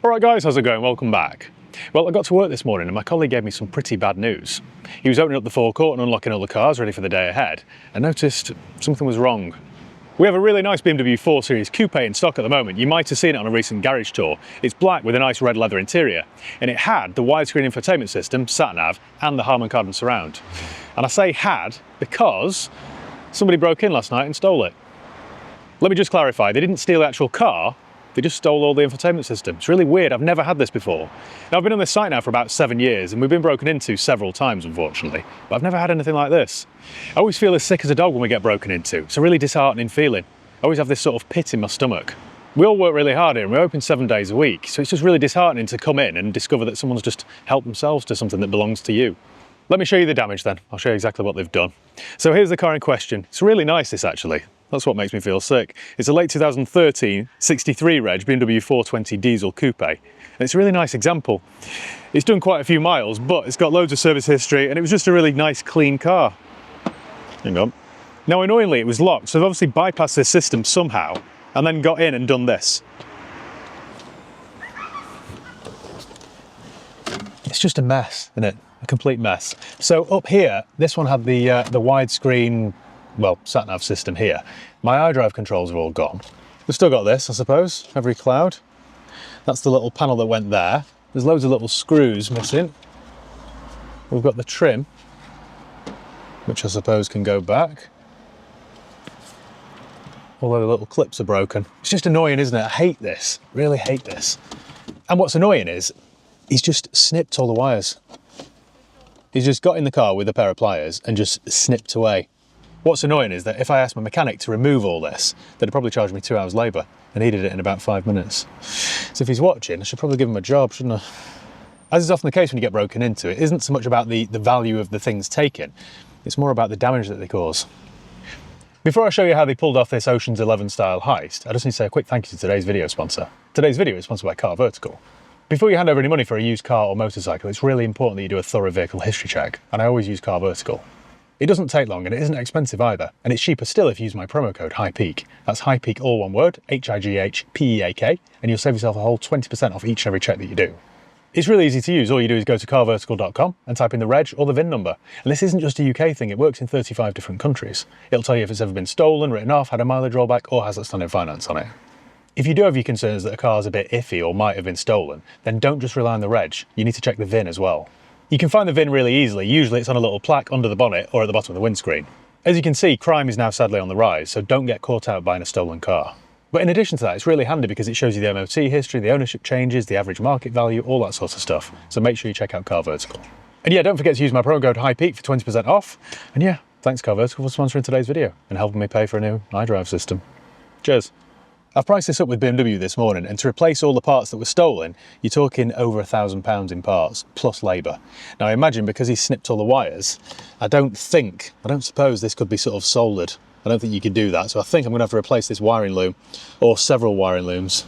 Alright guys, how's it going? Welcome back. Well, I got to work this morning and my colleague gave me some pretty bad news. He was opening up the forecourt and unlocking all the cars ready for the day ahead and noticed something was wrong. We have a really nice BMW 4 Series Coupe in stock at the moment. You might have seen it on a recent garage tour. It's black with a nice red leather interior and it had the widescreen infotainment system, sat-nav and the Harman Kardon surround. And I say had because somebody broke in last night and stole it. Let me just clarify, they didn't steal the actual car, they just stole all the infotainment system. It's really weird, I've never had this before. Now I've been on this site now for about 7 years and we've been broken into several times unfortunately, but I've never had anything like this. I always feel as sick as a dog when we get broken into. It's a really disheartening feeling. I always have this sort of pit in my stomach. We all work really hard here and we're open 7 days a week, so it's just really disheartening to come in and discover that someone's just helped themselves to something that belongs to you. Let me show you the damage then. I'll show you exactly what they've done. So here's the car in question. It's really nice this actually. That's what makes me feel sick. It's a late 2013 63 reg BMW 420 diesel coupe. And it's a really nice example. It's done quite a few miles, but it's got loads of service history and it was just a really nice clean car. Hang on. Now annoyingly it was locked, so I've obviously bypassed this system somehow and then got in and done this. It's just a mess, isn't it? A complete mess. So up here, this one had the widescreen, well, sat-nav system here. My iDRIVE controls are all gone. We've still got this, I suppose, every cloud. That's the little panel that went there. There's loads of little screws missing. We've got the trim, which I suppose can go back. Although the little clips are broken. It's just annoying, isn't it? I hate this, really hate this. And what's annoying is, he's just snipped all the wires. He's just got in the car with a pair of pliers and just snipped away. What's annoying is that if I asked my mechanic to remove all this, they'd probably charge me 2 hours labour, and he did it in about 5 minutes. So if he's watching, I should probably give him a job, shouldn't I? As is often the case when you get broken into, it isn't so much about the value of the things taken, it's more about the damage that they cause. Before I show you how they pulled off this Ocean's 11 style heist, I just need to say a quick thank you to today's video sponsor. Today's video is sponsored by Car Vertical. Before you hand over any money for a used car or motorcycle, it's really important that you do a thorough vehicle history check, and I always use Car Vertical. It doesn't take long and it isn't expensive either, and it's cheaper still if you use my promo code HIGHPEAK. That's HIGHPEAK all one word, HIGHPEAK, and you'll save yourself a whole 20% off each and every check that you do. It's really easy to use. All you do is go to carvertical.com and type in the reg or the VIN number. And this isn't just a UK thing, it works in 35 different countries. It'll tell you if it's ever been stolen, written off, had a mileage rollback, or has outstanding finance on it. If you do have your concerns that a car's a bit iffy or might have been stolen, then don't just rely on the reg, you need to check the VIN as well. You can find the VIN really easily. Usually it's on a little plaque under the bonnet or at the bottom of the windscreen. As you can see, crime is now sadly on the rise, so don't get caught out buying a stolen car. But in addition to that, it's really handy because it shows you the MOT history, the ownership changes, the average market value, all that sort of stuff. So make sure you check out Car Vertical. And yeah, don't forget to use my promo code HIGHPEAK for 20% off. And yeah, thanks Car Vertical for sponsoring today's video and helping me pay for a new iDRIVE system. Cheers. I've priced this up with BMW this morning, and to replace all the parts that were stolen, you're talking over £1,000 in parts, plus labour. Now I imagine because he snipped all the wires, I don't suppose this could be sort of soldered. I don't think you could do that, so I think I'm going to have to replace this wiring loom, or several wiring looms.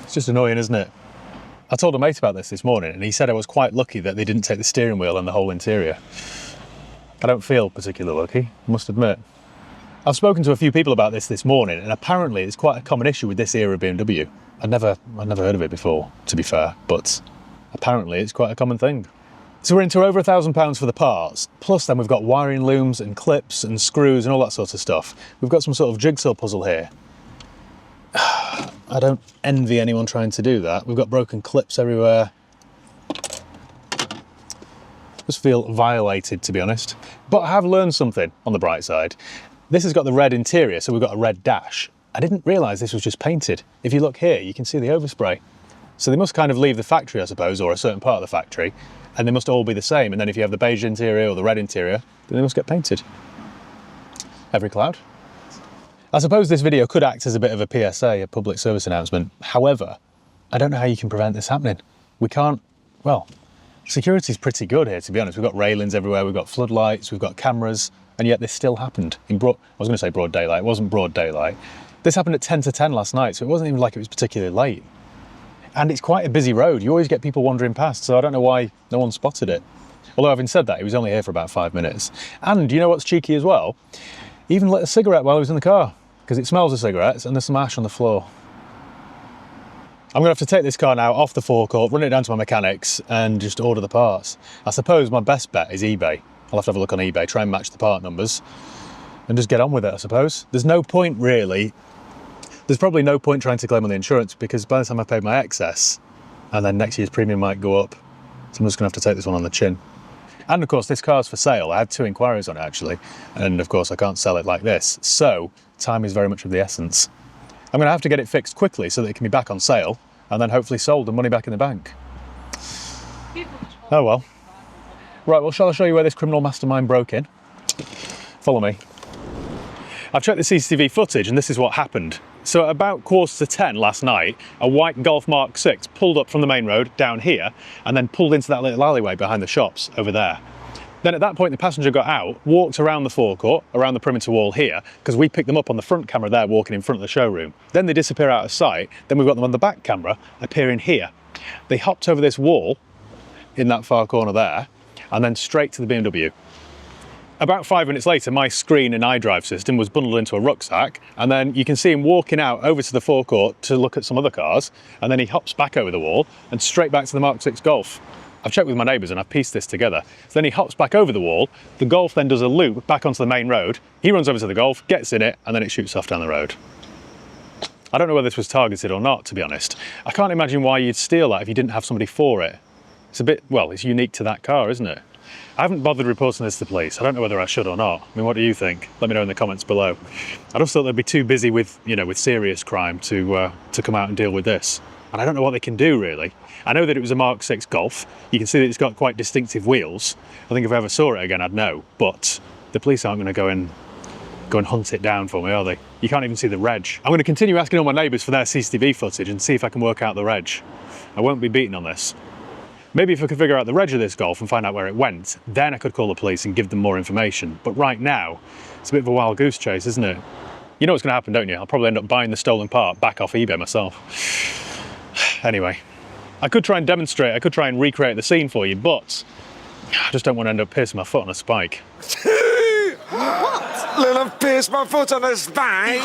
It's just annoying, isn't it? I told a mate about this morning, and he said I was quite lucky that they didn't take the steering wheel and the whole interior. I don't feel particularly lucky, I must admit. I've spoken to a few people about this morning, and apparently it's quite a common issue with this era of BMW. I'd never heard of it before, to be fair, but apparently it's quite a common thing. So we're into over £1,000 for the parts, plus then we've got wiring looms and clips and screws and all that sort of stuff. We've got some sort of jigsaw puzzle here. I don't envy anyone trying to do that. We've got broken clips everywhere. Just feel violated, to be honest. But I have learned something on the bright side. This has got the red interior, so we've got a red dash. I didn't realise this was just painted. If you look here, you can see the overspray. So they must kind of leave the factory, I suppose, or a certain part of the factory, and they must all be the same. And then if you have the beige interior or the red interior, then they must get painted. Every cloud. I suppose this video could act as a bit of a PSA, a public service announcement. However, I don't know how you can prevent this happening. We can't, well, security's pretty good here, to be honest. We've got railings everywhere, we've got floodlights, we've got cameras, and yet this still happened in I was going to say broad daylight, it wasn't broad daylight. This happened at 10 to 10 last night, so it wasn't even like it was particularly late. And it's quite a busy road. You always get people wandering past, so I don't know why no one spotted it. Although having said that, he was only here for about 5 minutes. And you know what's cheeky as well? He even lit a cigarette while he was in the car, because it smells of cigarettes and there's some ash on the floor. I'm gonna have to take this car now off the forecourt, run it down to my mechanics and just order the parts. I suppose my best bet is eBay. I'll have to have a look on eBay, try and match the part numbers and just get on with it, I suppose. There's no point really, there's probably no point trying to claim on the insurance because by the time I've paid my excess and then next year's premium might go up, so I'm just gonna have to take this one on the chin. And of course this car's for sale. I had 2 inquiries on it actually. And of course I can't sell it like this. So time is very much of the essence. I'm gonna have to get it fixed quickly so that it can be back on sale and then hopefully sold and money back in the bank. Oh well. Right, well, shall I show you where this criminal mastermind broke in? Follow me. I've checked the CCTV footage and this is what happened. So at about 9:45 last night, a white Golf Mark 6 pulled up from the main road down here and then pulled into that little alleyway behind the shops over there. Then at that point, the passenger got out, walked around the forecourt, around the perimeter wall here, because we picked them up on the front camera there, walking in front of the showroom. Then they disappear out of sight. Then we've got them on the back camera, appearing here. They hopped over this wall in that far corner there, and then straight to the BMW. About 5 minutes later, my screen and iDRIVE system was bundled into a rucksack, and then you can see him walking out over to the forecourt to look at some other cars, and then he hops back over the wall and straight back to the Mark 6 Golf. I've checked with my neighbours and I've pieced this together. So then he hops back over the wall, the Golf then does a loop back onto the main road, he runs over to the Golf, gets in it, and then it shoots off down the road. I don't know whether this was targeted or not, to be honest. I can't imagine why you'd steal that if you didn't have somebody for it. It's a bit, well, it's unique to that car, isn't it? I haven't bothered reporting this to the police. I don't know whether I should or not. I mean, what do you think? Let me know in the comments below. I just thought they'd be too busy with, you know, with serious crime to come out and deal with this. And I don't know what they can do, really. I know that it was a Mark 6 Golf. You can see that it's got quite distinctive wheels. I think if I ever saw it again, I'd know. But the police aren't going to go and hunt it down for me, are they? You can't even see the reg. I'm going to continue asking all my neighbours for their CCTV footage and see if I can work out the reg. I won't be beaten on this. Maybe if I could figure out the reg of this Golf and find out where it went, then I could call the police and give them more information. But right now, it's a bit of a wild goose chase, isn't it? You know what's going to happen, don't you? I'll probably end up buying the stolen part back off eBay myself. Anyway, I could try and demonstrate, I could try and recreate the scene for you, but I just don't want to end up piercing my foot on a spike. What? Lil, I've pierced my foot on a spike!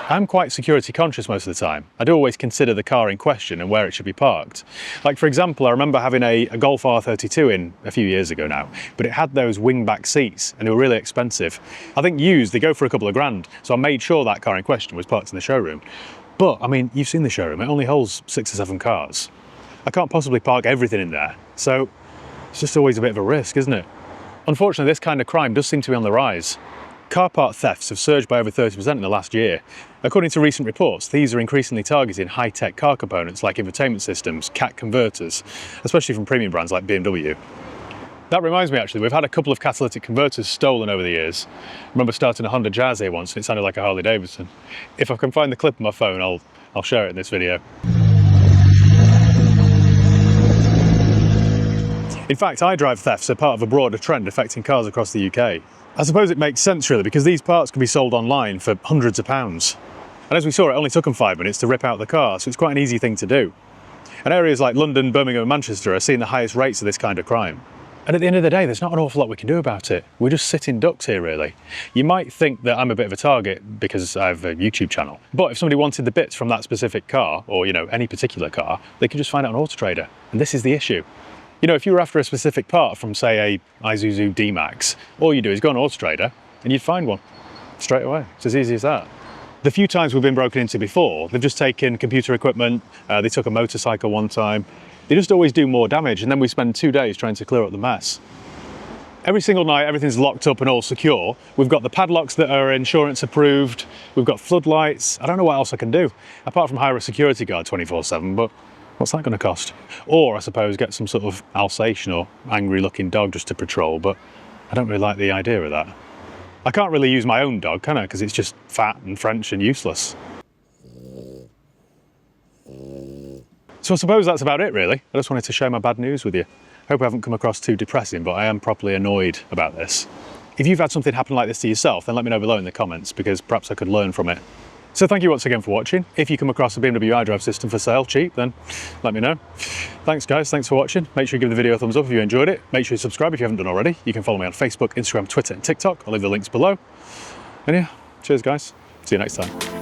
I'm quite security conscious most of the time. I do always consider the car in question and where it should be parked. Like for example, I remember having a Golf R32 in a few years ago now, but it had those wingback seats and they were really expensive. I think used, they go for a couple of grand, so I made sure that car in question was parked in the showroom. But, I mean, you've seen the showroom, it only holds 6 or 7 cars. I can't possibly park everything in there, so it's just always a bit of a risk, isn't it? Unfortunately, this kind of crime does seem to be on the rise. Car part thefts have surged by over 30% in the last year. According to recent reports, thieves are increasingly targeting high-tech car components like infotainment systems, CAT converters, especially from premium brands like BMW. That reminds me actually, we've had a couple of catalytic converters stolen over the years. I remember starting a Honda Jazz here once and it sounded like a Harley Davidson. If I can find the clip on my phone, I'll share it in this video. In fact, iDRIVE thefts are part of a broader trend affecting cars across the UK. I suppose it makes sense really because these parts can be sold online for hundreds of pounds. And as we saw, it only took them 5 minutes to rip out the car, so it's quite an easy thing to do. And areas like London, Birmingham and Manchester are seeing the highest rates of this kind of crime. And at the end of the day, there's not an awful lot we can do about it. We're just sitting ducks here, really. You might think that I'm a bit of a target because I have a YouTube channel. But if somebody wanted the bits from that specific car, or, you know, any particular car, they could just find it on Auto Trader. And this is the issue. You know, if you were after a specific part from, say, a Isuzu D-Max, all you do is go on Auto Trader and you'd find one straight away. It's as easy as that. The few times we've been broken into before, they've just taken computer equipment, they took a motorcycle one time. They just always do more damage, and then we spend 2 days trying to clear up the mess. Every single night, everything's locked up and all secure. We've got the padlocks that are insurance approved. We've got floodlights. I don't know what else I can do, apart from hire a security guard 24/7, but what's that going to cost? Or, I suppose, get some sort of Alsatian or angry-looking dog just to patrol, but I don't really like the idea of that. I can't really use my own dog, can I? Because it's just fat and French and useless. So I suppose that's about it, really. I just wanted to share my bad news with you. Hope I haven't come across too depressing, but I am properly annoyed about this. If you've had something happen like this to yourself, then let me know below in the comments, because perhaps I could learn from it. So thank you once again for watching. If you come across a BMW iDRIVE system for sale, cheap, then let me know. Thanks guys, thanks for watching. Make sure you give the video a thumbs up if you enjoyed it. Make sure you subscribe if you haven't done already. You can follow me on Facebook, Instagram, Twitter and TikTok. I'll leave the links below. And yeah, cheers guys. See you next time.